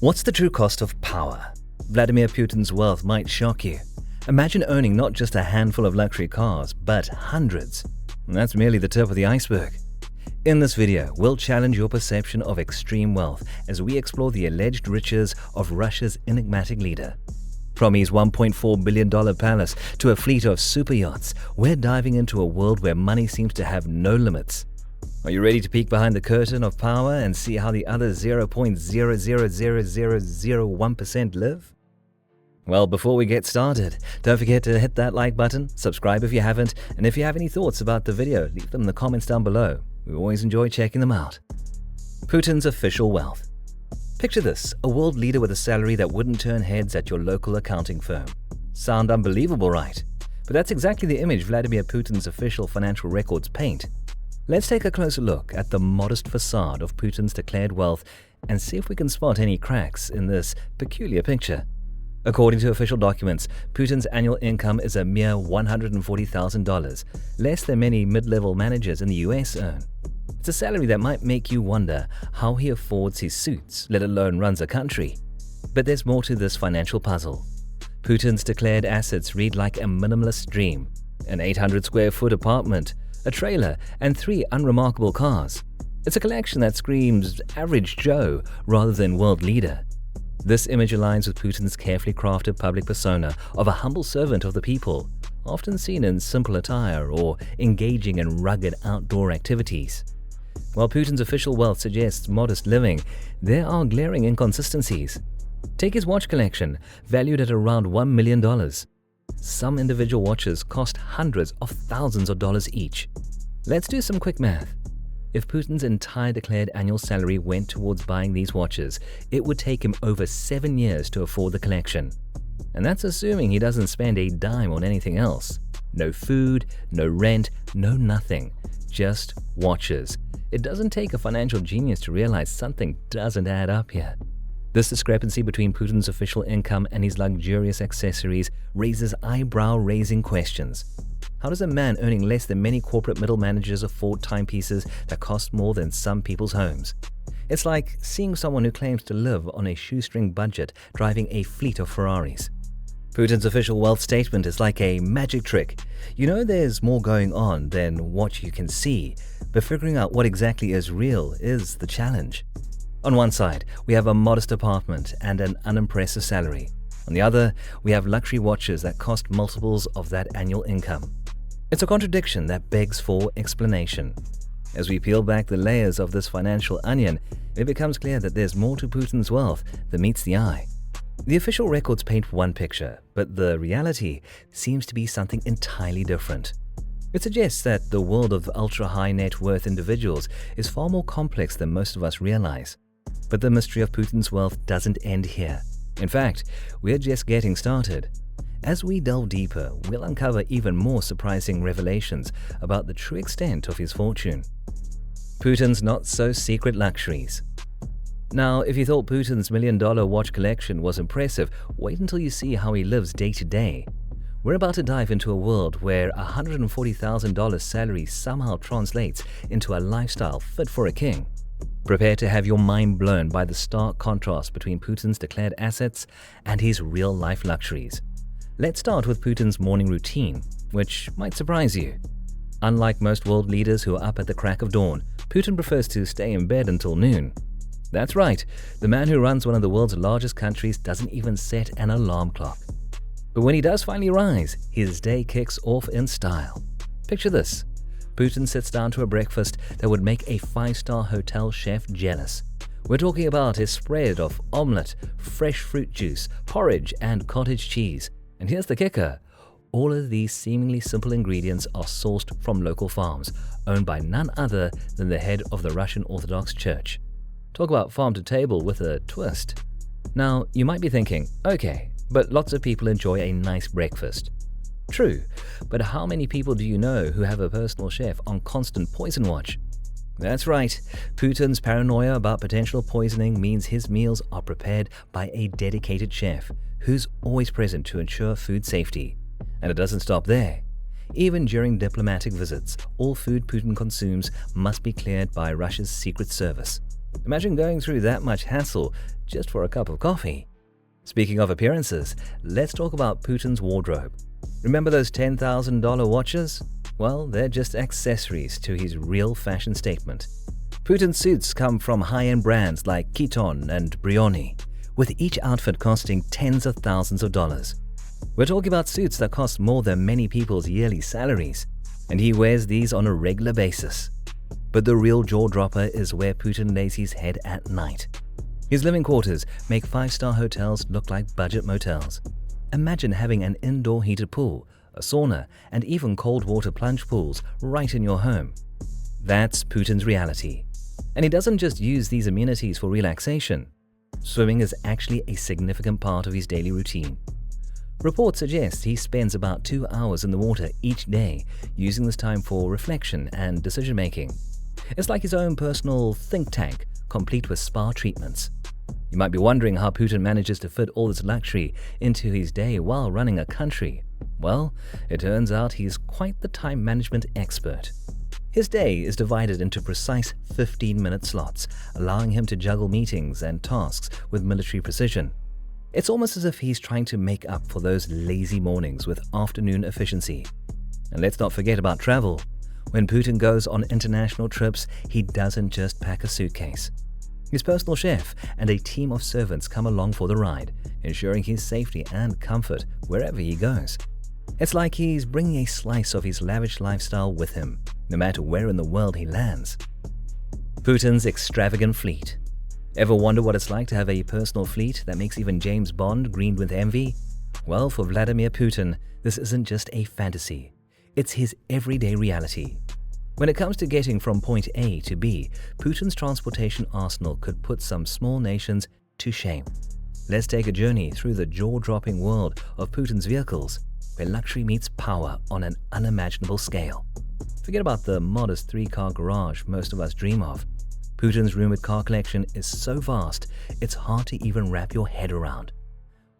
What's the true cost of power? Vladimir Putin's wealth might shock you. Imagine owning not just a handful of luxury cars, but hundreds. And that's merely the tip of the iceberg. In this video, we'll challenge your perception of extreme wealth as we explore the alleged riches of Russia's enigmatic leader. From his $1.4 billion palace to a fleet of super yachts, we're diving into a world where money seems to have no limits. Are you ready to peek behind the curtain of power and see how the other 0.0000001% live? Well, before we get started, don't forget to hit that like button, subscribe if you haven't, and if you have any thoughts about the video, leave them in the comments down below. We always enjoy checking them out. Putin's official wealth. Picture this, a world leader with a salary that wouldn't turn heads at your local accounting firm. Sound unbelievable, right? But that's exactly the image Vladimir Putin's official financial records paint. Let's take a closer look at the modest facade of Putin's declared wealth and see if we can spot any cracks in this peculiar picture. According to official documents, Putin's annual income is a mere $140,000, less than many mid-level managers in the US earn. It's a salary that might make you wonder how he affords his suits, let alone runs a country. But there's more to this financial puzzle. Putin's declared assets read like a minimalist dream: an 800-square-foot apartment, a trailer, and 3 unremarkable cars. It's a collection that screams average Joe rather than world leader. This image aligns with Putin's carefully crafted public persona of a humble servant of the people, often seen in simple attire or engaging in rugged outdoor activities. While Putin's official wealth suggests modest living, there are glaring inconsistencies. Take his watch collection, valued at around $1 million. Some individual watches cost hundreds of thousands of dollars each. Let's do some quick math. If Putin's entire declared annual salary went towards buying these watches, it would take him over 7 years to afford the collection. And that's assuming he doesn't spend a dime on anything else. No food, no rent, no nothing. Just watches. It doesn't take a financial genius to realize something doesn't add up here. This discrepancy between Putin's official income and his luxurious accessories raises eyebrow-raising questions. How does a man earning less than many corporate middle managers afford timepieces that cost more than some people's homes? It's like seeing someone who claims to live on a shoestring budget driving a fleet of Ferraris. Putin's official wealth statement is like a magic trick. You know there's more going on than what you can see, but figuring out what exactly is real is the challenge. On one side, we have a modest apartment and an unimpressive salary. On the other, we have luxury watches that cost multiples of that annual income. It's a contradiction that begs for explanation. As we peel back the layers of this financial onion, it becomes clear that there's more to Putin's wealth than meets the eye. The official records paint one picture, but the reality seems to be something entirely different. It suggests that the world of ultra-high net worth individuals is far more complex than most of us realize. But the mystery of Putin's wealth doesn't end here. In fact, we're just getting started. As we delve deeper, we'll uncover even more surprising revelations about the true extent of his fortune. Putin's not-so-secret luxuries. Now, if you thought Putin's $1 million watch collection was impressive, wait until you see how he lives day to day. We're about to dive into a world where a $140,000 salary somehow translates into a lifestyle fit for a king. Prepare to have your mind blown by the stark contrast between Putin's declared assets and his real-life luxuries. Let's start with Putin's morning routine, which might surprise you. Unlike most world leaders who are up at the crack of dawn, Putin prefers to stay in bed until noon. That's right, the man who runs one of the world's largest countries doesn't even set an alarm clock. But when he does finally rise, his day kicks off in style. Picture this. Putin sits down to a breakfast that would make a 5-star hotel chef jealous. We're talking about his spread of omelette, fresh fruit juice, porridge, and cottage cheese. And here's the kicker. All of these seemingly simple ingredients are sourced from local farms, owned by none other than the head of the Russian Orthodox Church. Talk about farm to table with a twist. Now, you might be thinking, okay, but lots of people enjoy a nice breakfast. True, but how many people do you know who have a personal chef on constant poison watch? That's right, Putin's paranoia about potential poisoning means his meals are prepared by a dedicated chef who's always present to ensure food safety. And it doesn't stop there. Even during diplomatic visits, all food Putin consumes must be cleared by Russia's secret service. Imagine going through that much hassle just for a cup of coffee. Speaking of appearances, let's talk about Putin's wardrobe. Remember those $10,000 watches? Well, they're just accessories to his real fashion statement. Putin's suits come from high-end brands like Kiton and Brioni, with each outfit costing tens of thousands of dollars. We're talking about suits that cost more than many people's yearly salaries, and he wears these on a regular basis. But the real jaw-dropper is where Putin lays his head at night. His living quarters make five-star hotels look like budget motels. Imagine having an indoor heated pool, a sauna, and even cold water plunge pools right in your home. That's Putin's reality. And he doesn't just use these amenities for relaxation. Swimming is actually a significant part of his daily routine. Reports suggest he spends about 2 hours in the water each day, using this time for reflection and decision-making. It's like his own personal think tank, complete with spa treatments. You might be wondering how Putin manages to fit all this luxury into his day while running a country. Well, it turns out he's quite the time management expert. His day is divided into precise 15-minute slots, allowing him to juggle meetings and tasks with military precision. It's almost as if he's trying to make up for those lazy mornings with afternoon efficiency. And let's not forget about travel. When Putin goes on international trips, he doesn't just pack a suitcase. His personal chef and a team of servants come along for the ride, ensuring his safety and comfort wherever he goes. It's like he's bringing a slice of his lavish lifestyle with him, no matter where in the world he lands. Putin's extravagant fleet. Ever wonder what it's like to have a personal fleet that makes even James Bond green with envy? Well, for Vladimir Putin, this isn't just a fantasy. It's his everyday reality. When it comes to getting from point A to B, Putin's transportation arsenal could put some small nations to shame. Let's take a journey through the jaw-dropping world of Putin's vehicles, where luxury meets power on an unimaginable scale. Forget about the modest 3-car garage most of us dream of. Putin's rumored car collection is so vast, it's hard to even wrap your head around.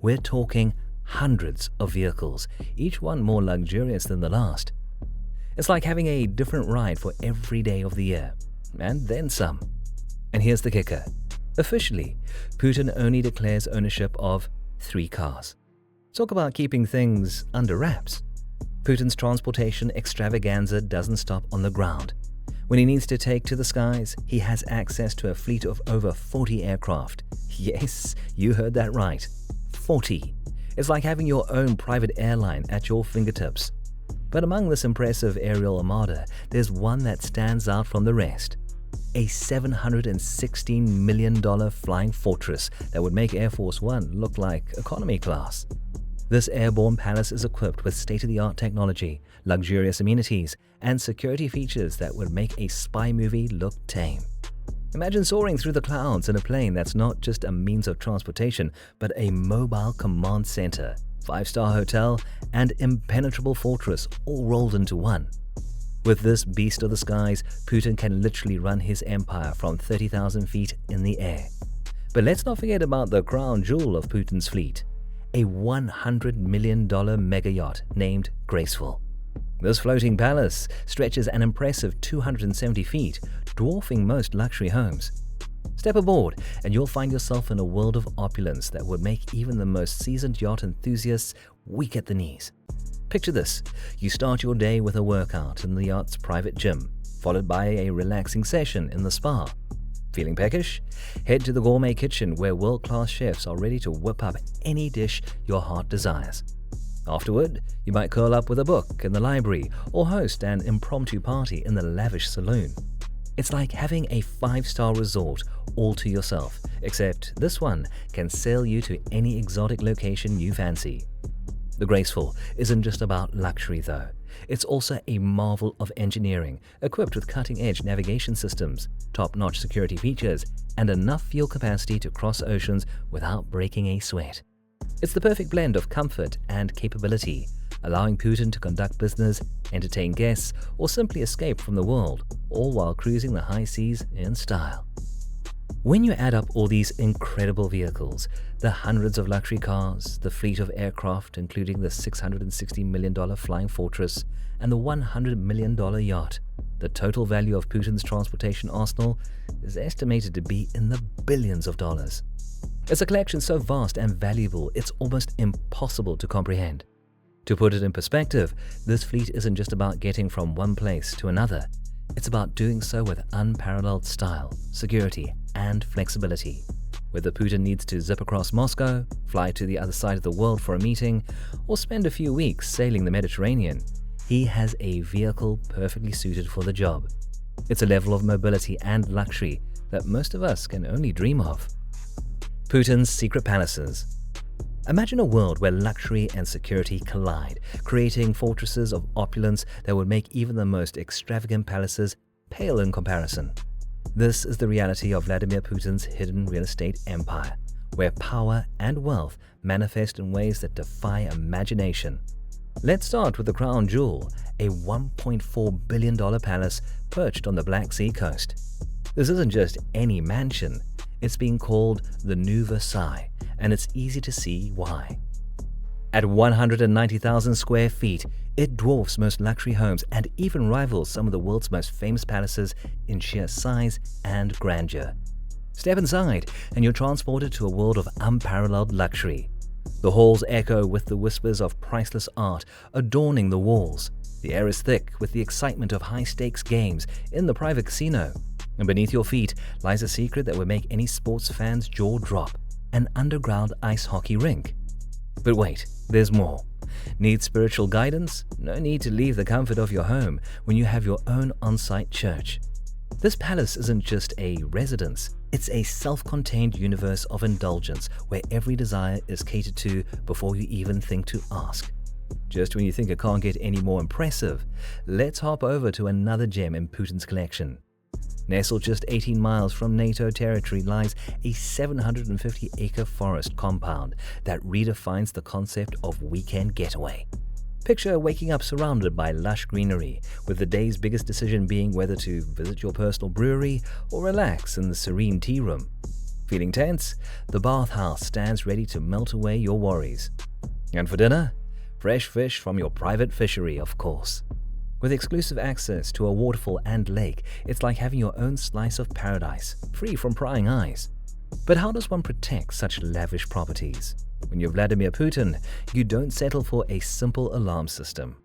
We're talking hundreds of vehicles, each one more luxurious than the last. It's like having a different ride for every day of the year, and then some. And here's the kicker. Officially, Putin only declares ownership of 3 cars. Talk about keeping things under wraps. Putin's transportation extravaganza doesn't stop on the ground. When he needs to take to the skies, he has access to a fleet of over 40 aircraft. Yes, you heard that right. 40. It's like having your own private airline at your fingertips. But among this impressive aerial armada, there's one that stands out from the rest. A $716 million flying fortress that would make Air Force One look like economy class. This airborne palace is equipped with state-of-the-art technology, luxurious amenities, and security features that would make a spy movie look tame. Imagine soaring through the clouds in a plane that's not just a means of transportation, but a mobile command center, 5-star hotel, and impenetrable fortress all rolled into one. With this beast of the skies, Putin can literally run his empire from 30,000 feet in the air. But let's not forget about the crown jewel of Putin's fleet, a $100 million mega yacht named Graceful. This floating palace stretches an impressive 270 feet, dwarfing most luxury homes. Step aboard and you'll find yourself in a world of opulence that would make even the most seasoned yacht enthusiasts weak at the knees. Picture this. You start your day with a workout in the yacht's private gym, followed by a relaxing session in the spa. Feeling peckish? Head to the gourmet kitchen where world-class chefs are ready to whip up any dish your heart desires. Afterward, you might curl up with a book in the library or host an impromptu party in the lavish saloon. It's like having a 5-star resort all to yourself, except this one can sail you to any exotic location you fancy. The Graceful isn't just about luxury though. It's also a marvel of engineering, equipped with cutting-edge navigation systems, top-notch security features, and enough fuel capacity to cross oceans without breaking a sweat. It's the perfect blend of comfort and capability, allowing Putin to conduct business, entertain guests, or simply escape from the world, all while cruising the high seas in style. When you add up all these incredible vehicles, the hundreds of luxury cars, the fleet of aircraft including the $660 million flying fortress, and the $100 million yacht, the total value of Putin's transportation arsenal is estimated to be in the billions of dollars. It's a collection so vast and valuable, it's almost impossible to comprehend. To put it in perspective, this fleet isn't just about getting from one place to another. It's about doing so with unparalleled style, security, and flexibility. Whether Putin needs to zip across Moscow, fly to the other side of the world for a meeting, or spend a few weeks sailing the Mediterranean, he has a vehicle perfectly suited for the job. It's a level of mobility and luxury that most of us can only dream of. Putin's secret palaces. Imagine a world where luxury and security collide, creating fortresses of opulence that would make even the most extravagant palaces pale in comparison. This is the reality of Vladimir Putin's hidden real estate empire, where power and wealth manifest in ways that defy imagination. Let's start with the crown jewel, a $1.4 billion palace perched on the Black Sea coast. This isn't just any mansion, it's being called the New Versailles, and it's easy to see why. At 190,000 square feet, it dwarfs most luxury homes and even rivals some of the world's most famous palaces in sheer size and grandeur. Step inside and you're transported to a world of unparalleled luxury. The halls echo with the whispers of priceless art adorning the walls. The air is thick with the excitement of high-stakes games in the private casino. And beneath your feet lies a secret that would make any sports fan's jaw drop: an underground ice hockey rink. But wait, there's more. Need spiritual guidance? No need to leave the comfort of your home when you have your own on-site church. This palace isn't just a residence, it's a self-contained universe of indulgence where every desire is catered to before you even think to ask. Just when you think it can't get any more impressive, let's hop over to another gem in Putin's collection. Nestled just 18 miles from NATO territory lies a 750-acre forest compound that redefines the concept of weekend getaway. Picture waking up surrounded by lush greenery, with the day's biggest decision being whether to visit your personal brewery or relax in the serene tea room. Feeling tense? The bathhouse stands ready to melt away your worries. And for dinner? Fresh fish from your private fishery, of course. With exclusive access to a waterfall and lake, it's like having your own slice of paradise, free from prying eyes. But how does one protect such lavish properties? When you're Vladimir Putin, you don't settle for a simple alarm system.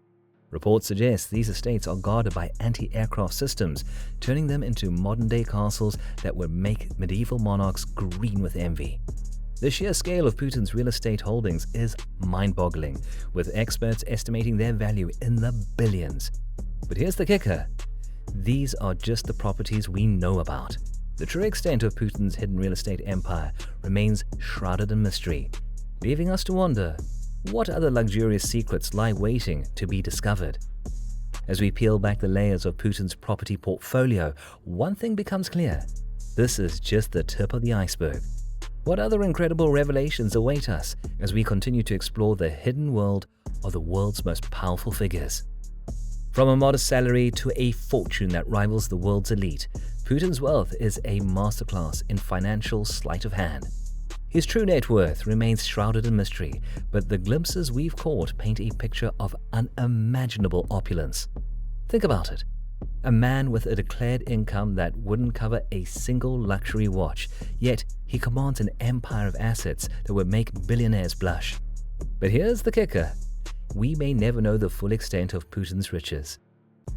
Reports suggest these estates are guarded by anti-aircraft systems, turning them into modern-day castles that would make medieval monarchs green with envy. The sheer scale of Putin's real estate holdings is mind-boggling, with experts estimating their value in the billions. But here's the kicker. These are just the properties we know about. The true extent of Putin's hidden real estate empire remains shrouded in mystery, leaving us to wonder, what other luxurious secrets lie waiting to be discovered? As we peel back the layers of Putin's property portfolio, one thing becomes clear. This is just the tip of the iceberg. What other incredible revelations await us as we continue to explore the hidden world of the world's most powerful figures? From a modest salary to a fortune that rivals the world's elite, Putin's wealth is a masterclass in financial sleight of hand. His true net worth remains shrouded in mystery, but the glimpses we've caught paint a picture of unimaginable opulence. Think about it. A man with a declared income that wouldn't cover a single luxury watch, yet he commands an empire of assets that would make billionaires blush. But here's the kicker. We may never know the full extent of Putin's riches.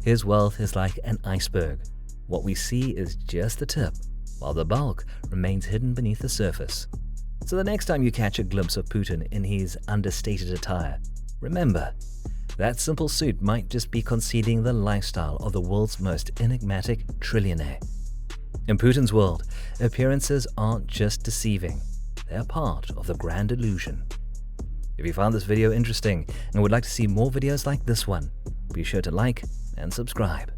His wealth is like an iceberg. What we see is just the tip, while the bulk remains hidden beneath the surface. So the next time you catch a glimpse of Putin in his understated attire, remember, that simple suit might just be concealing the lifestyle of the world's most enigmatic trillionaire. In Putin's world, appearances aren't just deceiving, they're part of the grand illusion. If you found this video interesting and would like to see more videos like this one, be sure to like and subscribe.